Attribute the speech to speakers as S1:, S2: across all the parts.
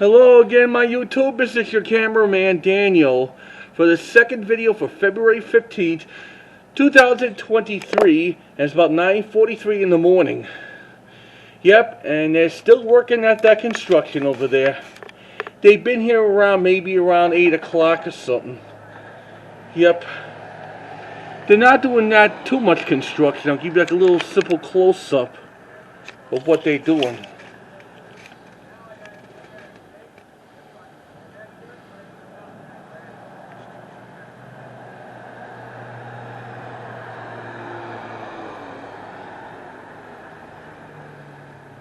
S1: Hello again, my YouTube. This is your cameraman Daniel for the second video for February 15th, 2023, and it's about 9:43 in the morning. Yep, and they're still working at that construction over there. They've been here maybe around 8 o'clock or something. Yep. They're not doing that too much construction. I'll give you like a little simple close-up of what they're doing.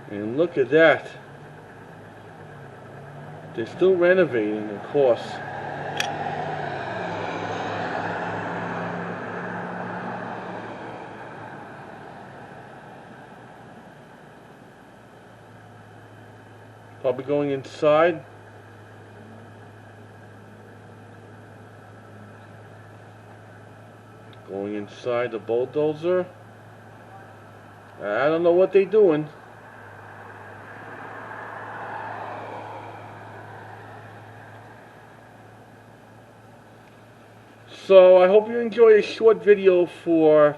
S1: And look at that. They're still renovating, of course. Probably going inside. Going inside the bulldozer. I don't know what they're doing. So I hope you enjoyed a short video for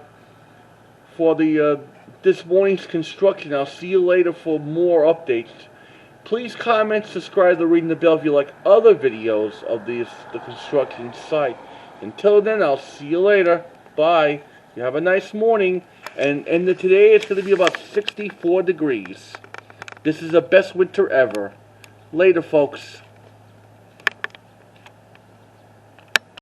S1: the this morning's construction. I'll see you later for more updates. Please comment, subscribe to Reading the Bell if you like other videos of the construction site. Until then, I'll see you later. Bye. You have a nice morning. And today it's going to be about 64 degrees. This is the best winter ever. Later, folks.